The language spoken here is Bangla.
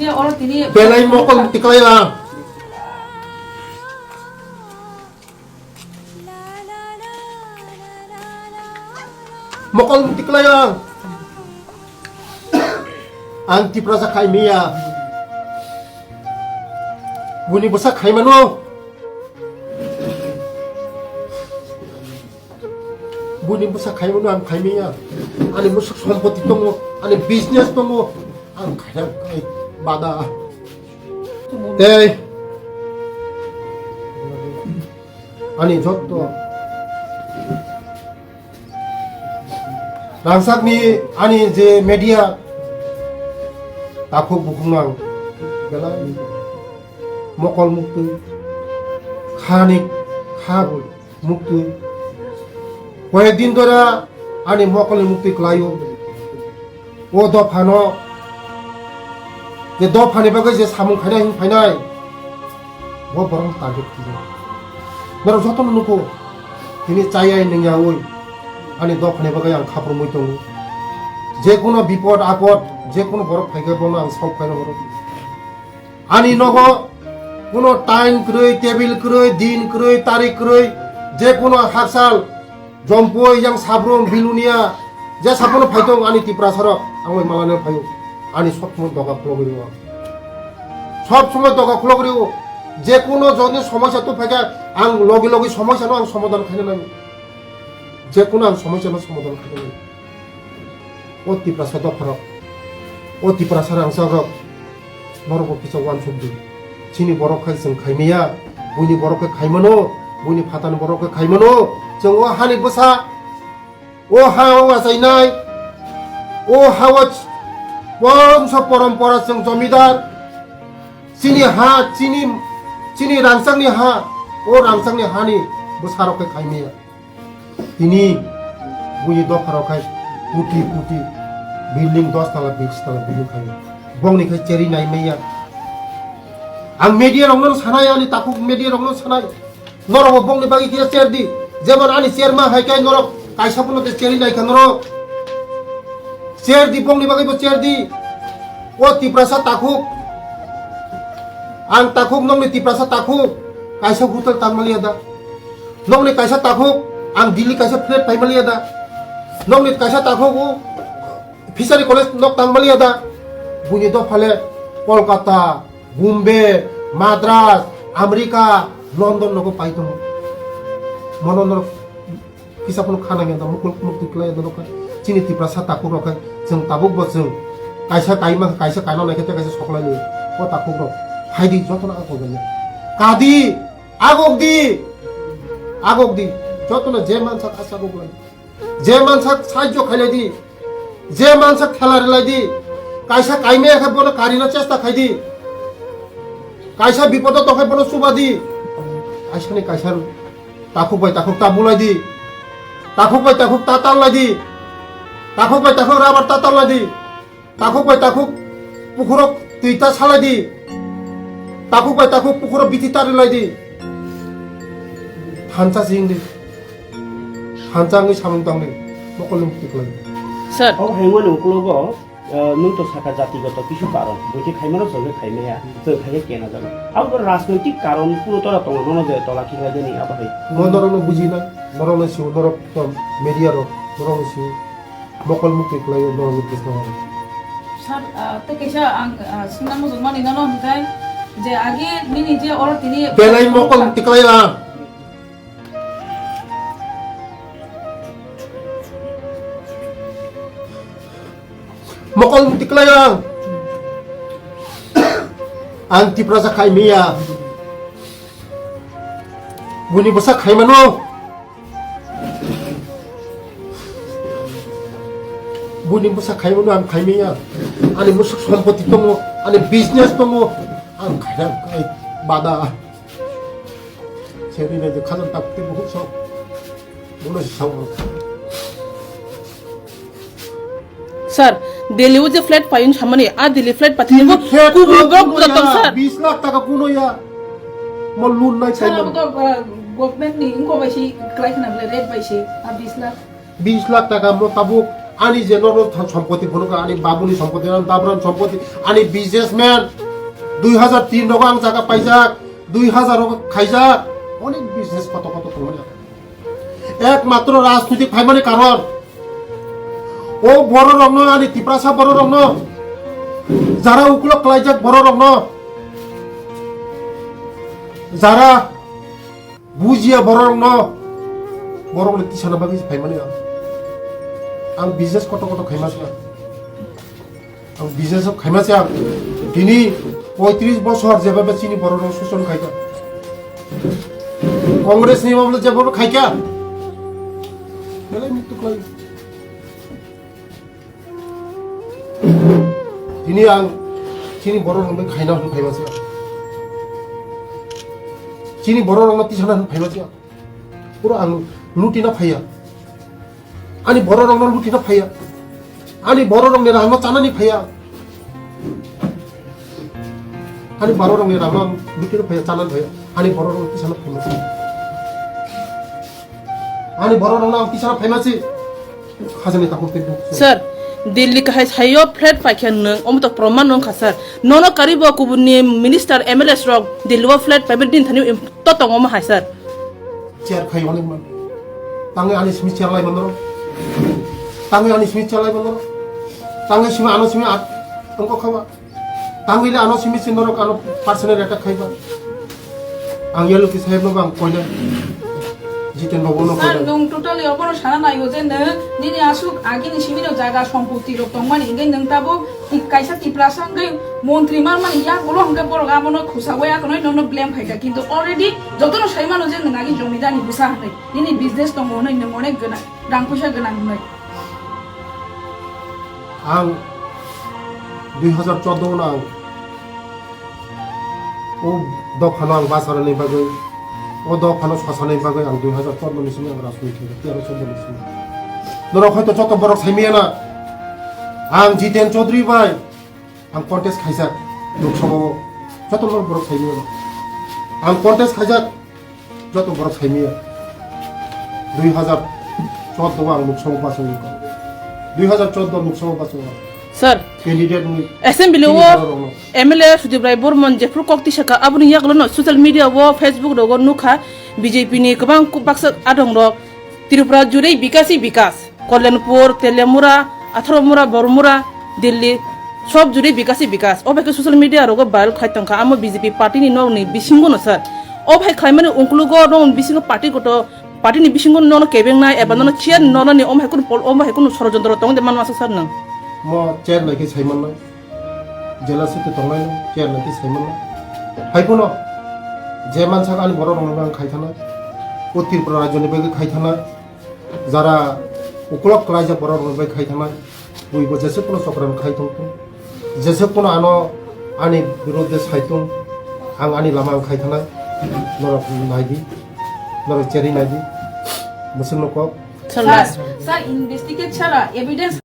je orang tini Belai mokol tiklay lang. Mokol tiklay lang. Ang Tiprasa Khai Mia. Buini Bwsa Khai Mano. Buini Bwsa Khai Mano ang Khai Mia. Ani musuk sompoti tongo, ani business tongo. Ang kaya kay bada. Hey. Ani jotto. Rangsakni ani je media takho bukungang gala Mokol Mwktwi Khanik Khabul Mwktwi কয়েকদিন ধরে আনি মকল মুক্তি ক্লাইও ও দফানো যে দফানি বাগে যে সামুং খাইনাই হিং ফাইনাই ও বরং টার্গেট কিনে নর যতন নুকো তিনি চাইয়াই নংয়া ওই আনি দফানি বাগে আং খাপ্র মই দङ যে কোনো বিপদ আপদ যে কোনো বরফ ফাইকে বনো আং সব ফাইনো বরফ আনি নগ কোনো টাইম ক্রই টেবিল ক্রই দিন ক্রই তারিখ ক্রই যে কোনো হারসাল Jompoi yang sabrum bilunia ja sapono phaitong ani Tiprasa Rok angoi malane phayo ani sob সময় দগা খুলগরিও সব সময় দগা খুলগরিও যে কোনো জনে সমস্যা তো ফাইকা আং লগে লগে সমস্যা নো আং সমাধান খাইনা নাই যে কোনো আং সমস্যা নো সমাধান খাইনা নাই ও Tiprasa Rok ও Tiprasa Rok নরক কিছু ওয়ান সবদি চিনি বরক খাই जों খাইমিয়া বুইনি বরক খাই মনো বুইনি ফাতান বরক খাই মনো जों ओ हानि बसा ओ हावा जायनाय ओ हावा वंश परम्परा जों जमिदार चिनि हा चिनि रांसांनि हा ओ रांसांनि हानि Bwsa Rok खाइमिया तिनि बुनि दफारावखाय पुति पुति बिल्डिं 10 तला 20 तला बिल्डिं खाइ बंनिखाय चेरि नायमैया आं मेडिया रंनो सानाय आनि ताकु मेडिया रंनो सानाय नरब बंनि बागि किया चेरदि যেমন আনি চেয়ারমা হাইকাই নরক কাইসাপুনতে চেরি নাইখা নরক চেয়ার দি বংনি বাগাইবো চেয়ার দি ও Tiprasa তাকুক আং তাকুক নংনি Tiprasa তাকুক কাইসা হুটেল তাংমালিয়া দা নংনি কাইসা তাকুক আং দিল্লি কাইসা ফ্লেট পাইমালিয়া দা নংনি কাইসা তাকুক ও ফিশারি কলেজ নক তাংমালিয়া দা বুনি দ ফালে কলকাতা বোম্বে মাদ্রাস আমেরিকা লন্ডন নগো পাইতো मनोनर किसापन खानांगे दा मुकुल मुक्ति क्लाय दनोका चिनि Tiprasa ताकु रखाय जों ताबुक ब जों कायसा कायमा कायसा कायनो नायखेते कायसा सकलायनि ओ ताकु र फायदि जतना आगोगले कादि आगोगदि जतना जे मानसा कासा गोगलाय जे मानसा साहाय्य खायलायदि जे मानसा खेलारिलायदि कायसा कायमे एखे बनो कारिनो चेष्टा खायदि कायसा विपद तखाय बनो सुबादि कायसानि कायसा takuk bai takuk tabulai di takuk bai takuk tatal lagi takuk bai takuk rabar tatal lagi takuk bai takuk pukurok tuita salai di takuk bai takuk pukurok bititari lagi hanca sing di hanca ngi samung tang di Mokol Mwktwi lagi sir oh hengon uklogo নুনতো শাখা জাতিগত কিছু কারণ বইতে খাইমানো সঙ্গে খাইমেয়া তো খাইয়ে কেনা যাবে আবার রাজনৈতিক কারণ পুরোতরা তো মনে যায় তলা কি হয় জানি আবার নরনো বুঝি না নরনো সিউ নরক মিডিয়ার নরনো সিউ Mokol Mwktwi লাইও নরনো Krishna sar te kaisa ang sinang mo mani nano hingkai je age nini je orang tini Belai Mokol Mwktwi lang Mokol Mwktwi lang ang Tiprasa Khai Mia Buini Bwsa Khai Mano Buini Bwsa Khai Mano ang Khai Mia ani musuk sompoti tongo ani business tongo ang kaya kay bada seri na de kanan tapte buhuk so muna si sawo sir Delhi যে ফ্ল্যাট পাইন সামনে আর দিল্লি ফ্ল্যাট পাঠিয়ে নিব খুব বড় বুঝাতাম স্যার 20 লাখ টাকা কুনো ইয়া মল লুন নাই চাই sar abo to government ni ingko baisi klai khana ble red baisi a 20 lakh 20 lakh টাকা mo tabuk ani je noro সম্পত্তি phonka ani babuni সম্পত্তি ani dabran সম্পত্তি ani businessman 2003 rok ang jaga paijak 2000 rok khaijak অনেক বিজনেস কত কত করবে একমাত্র রাজনৈতিক ফাইমানি কারণ ও বড় রং আনি তিপ্রাসা বড় রং যারা উকুলো ক্লাইজাক বড় রং যারা বুঝিয়া বড় রং বড় বলে তিসানা বাকি ফাইমানি আং বিজনেস কত কত খাইমাছে আং বিজনেস খাইমাছে তিনি 35 বছর যেভাবে চিনি বড় রং শোষণ খাইতা কংগ্রেস নিয়মগুলো যেভাবে খাইকা মৃত্যু খাই তিনি আং চিনি বড় রং খাইনা খাইমাছে চিনি বড় রং তিসানা খাইমাছে পুরো আং লুটিনা ফাইয়া 아니 버러렁 루티나 파야 아니 버러렁 내라 한번 짜나니 파야 아니 버러렁 내라 한번 루티나 파야 짜난 파야 아니 버러렁 티사나 파이마지 아니 버러렁 나 티사나 파이마지 하자니 딱 못된 স্যার দিল্লি কাহাই ছাইও ফ্ল্যাট পাইখান নং অমত প্রমাণ নং খাসার নন Karib কুবুনি minister MLS rock দিল্লিও flat পাইবে দিন থানি তো তংম হাই স্যার চেয়ার খাই অনেক মান তাঙ্গে আনি স্মিথ চেয়ার লাই বন্ধ 땅에 아니 스미 잘라이 번노 땅에 심이 안 오시면 엉거 খাবা 땅에 안 오시면 진노로 까노 파르스네 레타 খাইবা 앙열로 기 사이브 방 거냐 জিতেন নবনো স্যার নং টোটালি অপরো সারা নাই ও যে নিনি আসুক আগিনি সিমিনো জায়গা সম্পত্তি রক তংমানি ইঙ্গে নং তাবো কাইসা তিপ্রাসা ইঙ্গে মন্ত্রী মারমানি ইয়া গুলো ইঙ্গে বড় গামনো খুসাবো ইয়া কোনো নন ব্লেম ফাইকা কিন্তু অলরেডি যতনো সাইমানো যে নং আগি জমিদানি বুসা হাই নিনি বিজনেস তং মনে ইনে মনে গনা রাং পয়সা গনা নাই আং 2014 নাও ও দফানো আং বাসারনি বাগৈ ও দফানো সাসানি বাগৈ আং 2014 নিসিম আং রাজনীতি 13 নিসিম নর হয়তো যত বড় সাইমিয়ানা আং জিতেন চৌধুরী ভাই আং কন্টেস্ট খাইছা লোকসভা যত বড় সাইমিয়ানা আং কন্টেস্ট খাইছা যত বড় সাইমিয়া 2014 আং লোকসভা বাসন 2014 লোকসভা বাসন স্যার ক্যান্ডিডেট অ্যাসেম্বলি ও এমএলএ সুদীপ রায় বর্মন যে প্রকক্তি শাখা আবুনি ইয়াগলো ন সোশ্যাল মিডিয়া ও ফেসবুক রগ নুখা বিজেপি নি গোबां বাক্সা আদং রক ত্রিপুরা জুড়ে বিকাশ কল্যাণপুর তেলেমুরা আথরমুরা বরমুরা দিল্লি সব জুড়ে বিকাশ অবাইকে সোশ্যাল মিডিয়া রগ ভাইরাল খাইতংখা আমো বিজেপি পার্টি নি নং নি বিসিঙ্গ ন স্যার অবাই খাইমানে উনকুলুগো নং বিসিঙ্গ পার্টি গট পার্টি নি বিসিঙ্গ নন কেবেং নাই এবা নন চিয়ার নন নি অমাই কোন ষড়যন্ত্র তং দে মান মাসা স্যার নং म चेयर लाइके छैमन न जेला सिते तंगाय चेयर लाइके छैमन न हाइपुनो जे मानसा आनि बर रंगां खाइथाना उत्तरपुर राज्यनि बागै खाइथाना जारा उकलक रायजा बर रंगां खाइथाना बुइबो जेसे कोनो सकरान खाइथों जेसे कोनो आनो आनि विरोध साइथों आं आनि लामा खाइथाना नर नायदि नर चेरि नायदि मुसलनको স্যার ইনভেস্টিগেট ছাড়া এভিডেন্স